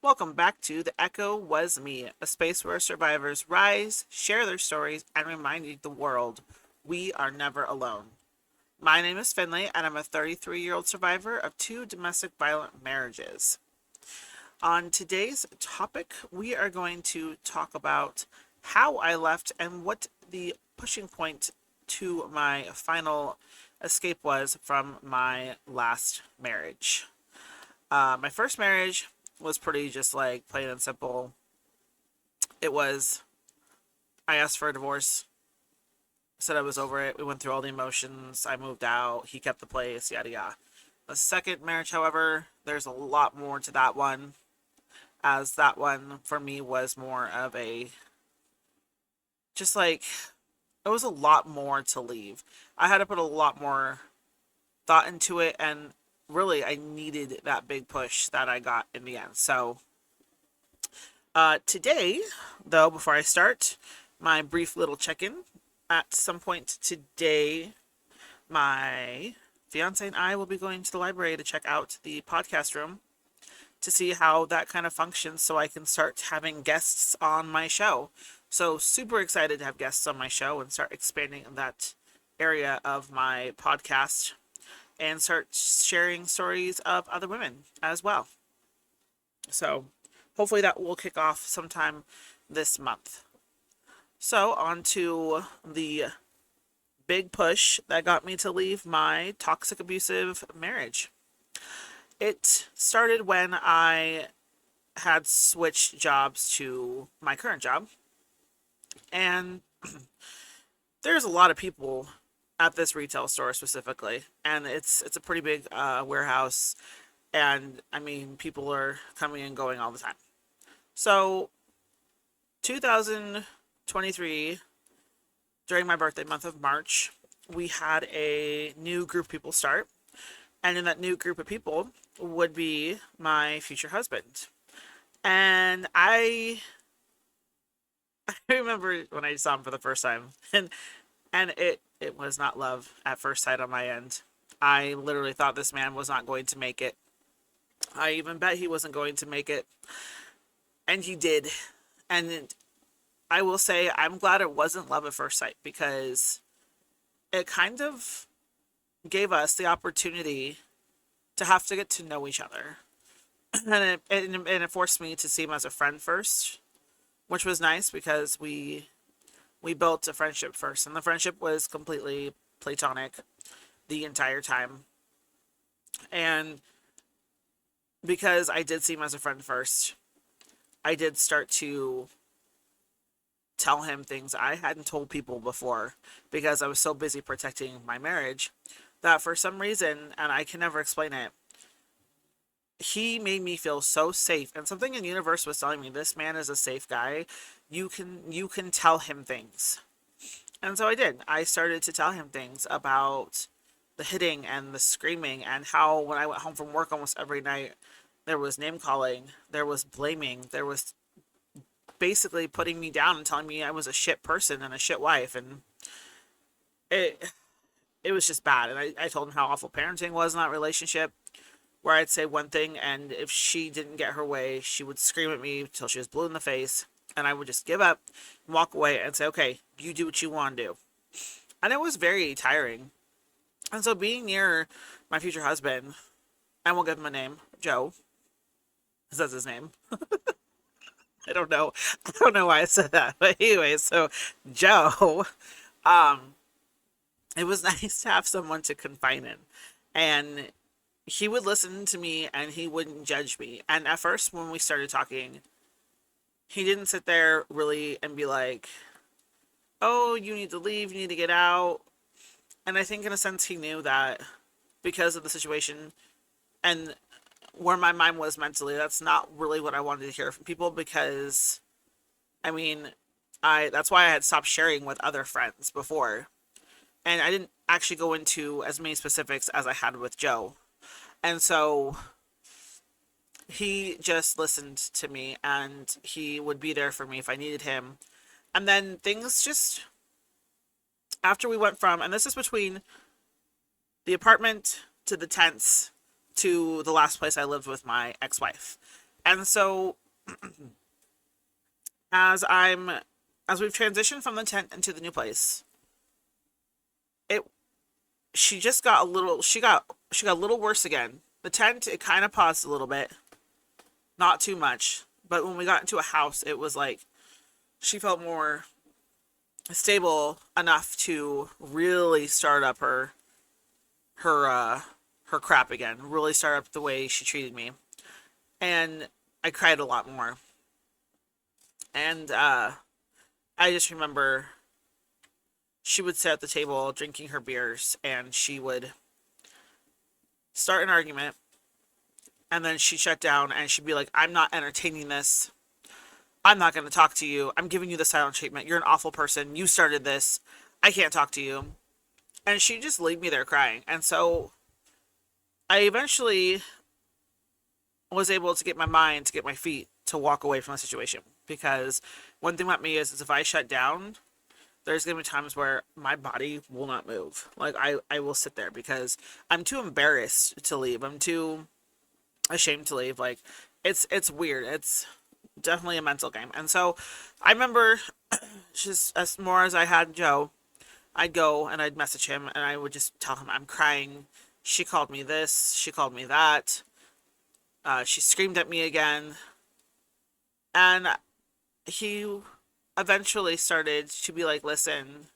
Welcome back to The Echo Was Me, a space where survivors rise, share their stories, and remind the world we are never alone. My name is Finley, and I'm a 33-year-old survivor of two domestic violent marriages. On today's topic, we are going to talk about how I left and what the pushing point to my final escape was from my last marriage. My first marriage was pretty just like plain and simple. It was, I asked for a divorce, said I was over it. We went through all the emotions. I moved out. He kept the place, yada yada. The second marriage, however, there's a lot more to that one, as that one for me was more of a just like it was a lot more to leave. I had to put a lot more thought into it, and really, I needed that big push that I got in the end. So, today, though, before I start my brief little check in, at some point today, my fiance and I will be going to the library to check out the podcast room to see how that kind of functions so I can start having guests on my show. So, super excited to have guests on my show and start expanding that area of my podcast and start sharing stories of other women as well. So, hopefully, that will kick off sometime this month. So, on to the big push that got me to leave my toxic abusive marriage. It started when I had switched jobs to my current job, and there's a lot of people at this retail store specifically, and it's a pretty big warehouse, and I mean people are coming and going all the time. So 2023, during my birthday month of March, we had a new group of people start, and in that new group of people would be my future husband. And I remember when I saw him for the first time, and it was not love at first sight on my end. I literally thought this man was not going to make it. I even bet he wasn't going to make it, and he did. And I will say I'm glad it wasn't love at first sight, because it kind of gave us the opportunity to have to get to know each other. And it forced me to see him as a friend first, which was nice because we built a friendship first, and the friendship was completely platonic the entire time. And because I did see him as a friend first, I did start to tell him things I hadn't told people before, because I was so busy protecting my marriage that for some reason, and I can never explain it, he made me feel so safe. And something in the universe was telling me this man is a safe guy. You can tell him things. And so I did. I started to tell him things about the hitting and the screaming, and how when I went home from work almost every night, there was name calling, there was blaming, there was basically putting me down and telling me I was a shit person and a shit wife. And it it was just bad. And I told him how awful parenting was in that relationship, where I'd say one thing, and if she didn't get her way, she would scream at me till she was blue in the face, and I would just give up and walk away and say, okay, you do what you want to do. And it was very tiring. And so being near my future husband, and we'll give him a name, Joe, because that's his name. I don't know. I don't know why I said that. But anyway, so Joe, um, it was nice to have someone to confide in. And he would listen to me and he wouldn't judge me. And at first, when we started talking, he didn't sit there really and be like, oh, you need to leave, you need to get out. And I think in a sense he knew that because of the situation and where my mind was mentally, that's not really what I wanted to hear from people, because I mean, I that's why I had stopped sharing with other friends before. And I didn't actually go into as many specifics as I had with Joe. And so he just listened to me, and he would be there for me if I needed him. And then things just, after we went from, and this is between the apartment to the tents to the last place I lived with my ex wife. And so as I'm as we've transitioned from the tent into the new place, it she just got a little she got a little worse again. The tent, it kind of paused a little bit, not too much, but when we got into a house, it was like she felt more stable enough to really start up her her crap again, really start up the way she treated me. And I cried a lot more. And I just remember she would sit at the table drinking her beers, and she would start an argument, and then she'd shut down and she'd be like, I'm not entertaining this. I'm not going to talk to you. I'm giving you the silent treatment. You're an awful person. You started this. I can't talk to you. And she'd just leave me there crying. And so I eventually was able to get my mind, to get my feet, to walk away from the situation. Because one thing about me is if I shut down, there's going to be times where my body will not move. Like, I will sit there because I'm too embarrassed to leave. I'm too ashamed to leave. Like, it's weird. It's definitely a mental game. And so I remember just as more as I had Joe, I'd go and I'd message him and I would just tell him I'm crying. She called me this. She called me that. She screamed at me again. And he eventually started to be like, listen,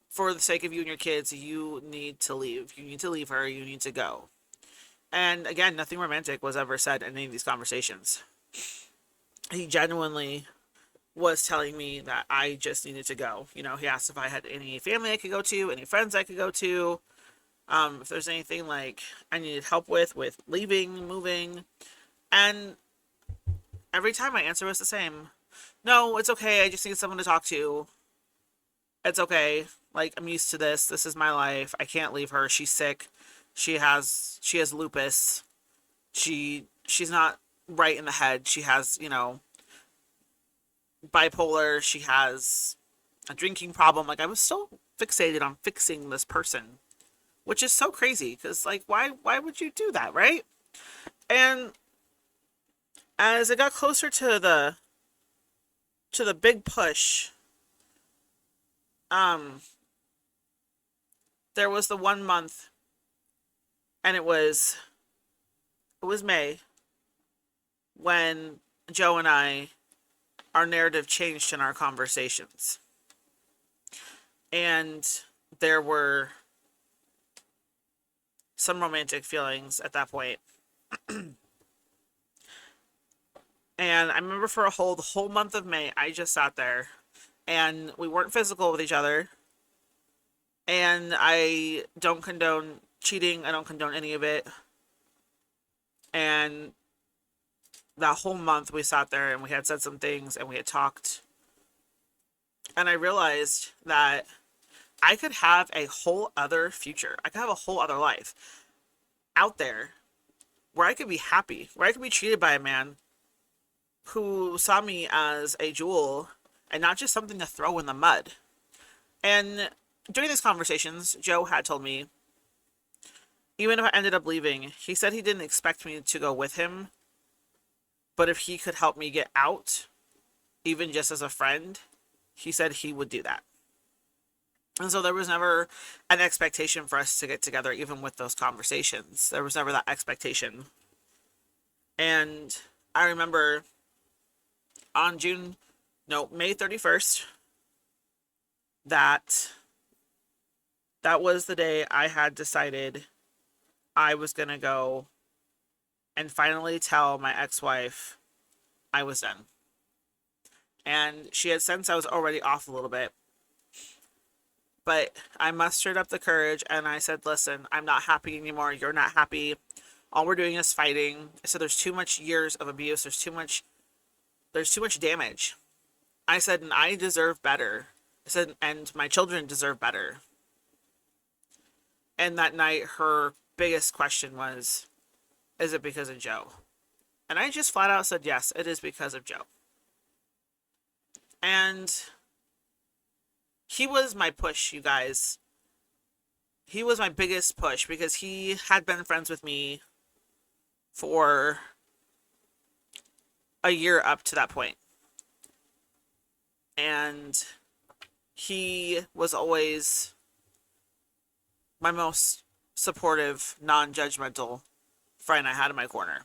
for the sake of you and your kids, you need to leave. You need to leave her. You need to go. And again, nothing romantic was ever said in any of these conversations. He genuinely was telling me that I just needed to go. You know, he asked if I had any family I could go to, any friends I could go to, if there's anything like I needed help with leaving, moving. And every time my answer was the same. No, it's okay. I just need someone to talk to. It's okay. Like, I'm used to this. This is my life. I can't leave her. She's sick. She has lupus. She's not right in the head. She has, you know, bipolar. She has a drinking problem. Like, I was so fixated on fixing this person, which is so crazy because, like, why would you do that, right? And as it got closer to the big push, um there was the 1 month, and it was May, when Joe and I, our narrative changed in our conversations. And there were some romantic feelings at that point. And I remember for the whole month of May, I just sat there and we weren't physical with each other. And I don't condone cheating. I don't condone any of it. And that whole month we sat there and we had said some things and we had talked. And I realized that I could have a whole other future. I could have a whole other life out there where I could be happy, where I could be treated by a man who saw me as a jewel and not just something to throw in the mud. And during these conversations, Joe had told me, even if I ended up leaving, he said he didn't expect me to go with him, but if he could help me get out, even just as a friend, he said he would do that. And so there was never an expectation for us to get together, even with those conversations. There was never that expectation. And I remember on May 31st, that was the day I had decided I was going to go and finally tell my ex-wife I was done. And she had sensed I was already off a little bit. But I mustered up the courage and I said, listen, I'm not happy anymore. You're not happy. All we're doing is fighting. So there's too much years of abuse. There's too much damage. I said, and I deserve better. I said, and my children deserve better. And that night, her biggest question was, is it because of Joe? And I just flat out said, yes, it is because of Joe. And he was my push, you guys. He was my biggest push because he had been friends with me for a year up to that point. And he was always my most supportive, non-judgmental friend I had in my corner.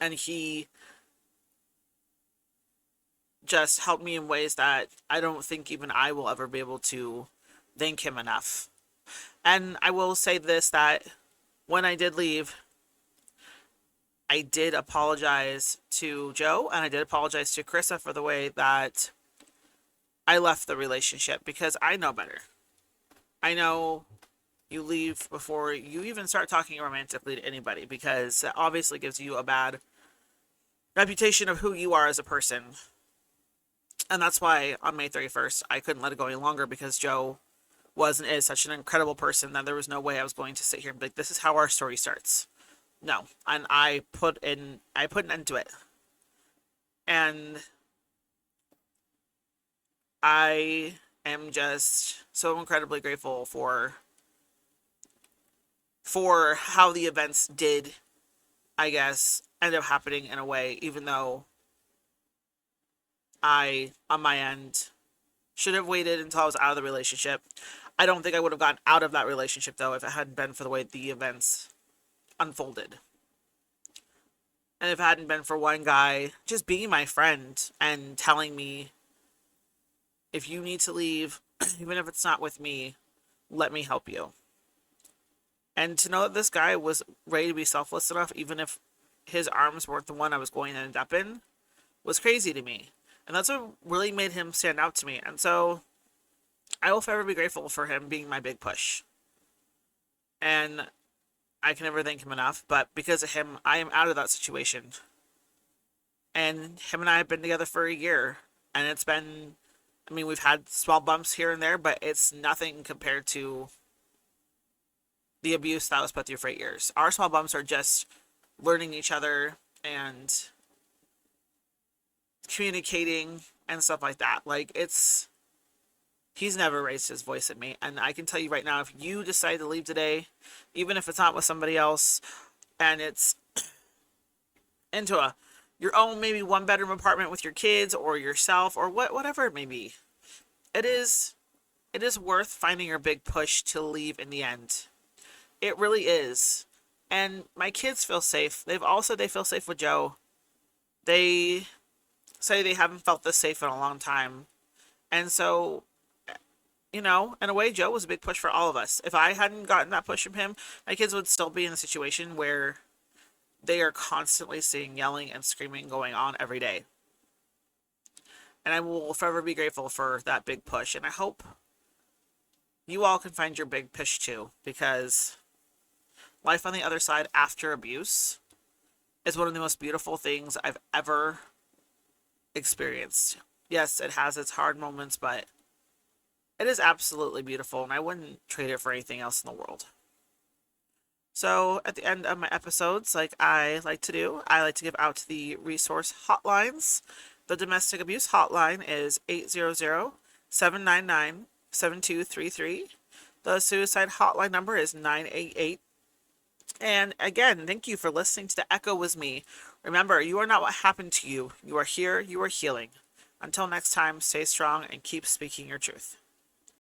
And he just helped me in ways that I don't think even I will ever be able to thank him enough. And I will say this, that when I did leave, I did apologize to Joe and I did apologize to Krista for the way that I left the relationship, because I know better. I know you leave before you even start talking romantically to anybody, because that obviously gives you a bad reputation of who you are as a person. And that's why on May 31st, I couldn't let it go any longer, because Joe was and is such an incredible person that there was no way I was going to sit here and be like, this is how our story starts. No. And I put an end to it. And I am just so incredibly grateful for how the events did, I guess, end up happening in a way, even though I, on my end, should have waited until I was out of the relationship. I don't think I would have gotten out of that relationship, though, if it hadn't been for the way the events unfolded. And if it hadn't been for one guy just being my friend and telling me, if you need to leave, even if it's not with me, let me help you. And to know that this guy was ready to be selfless enough, even if his arms weren't the one I was going to end up in, was crazy to me. And that's what really made him stand out to me. And so I will forever be grateful for him being my big push. And I can never thank him enough, but because of him, I am out of that situation. And him and I have been together for a year. And it's been, I mean, we've had small bumps here and there, but it's nothing compared to the abuse that was put through for 8 years. Our small bumps are just learning each other and communicating and stuff like that. Like, he's never raised his voice at me. And I can tell you right now, if you decide to leave today, even if it's not with somebody else, and it's into your own maybe one bedroom apartment with your kids or yourself or whatever it may be, it is worth finding your big push to leave in the end. It really is. And my kids feel safe. They've all said they feel safe with Joe. They say they haven't felt this safe in a long time. And so, in a way, Joe was a big push for all of us. If I hadn't gotten that push from him, my kids would still be in a situation where they are constantly seeing yelling and screaming going on every day. And I will forever be grateful for that big push. And I hope you all can find your big push too, because life on the other side after abuse is one of the most beautiful things I've ever experienced. Yes, it has its hard moments, but it is absolutely beautiful, and I wouldn't trade it for anything else in the world. So at the end of my episodes, like I like to do, I like to give out the resource hotlines. The domestic abuse hotline is 800-799-7233. The suicide hotline number is 988. And again, thank you for listening to The Echo Was Me. Remember, you are not what happened to you. You are here, you are healing. Until next time, stay strong and keep speaking your truth.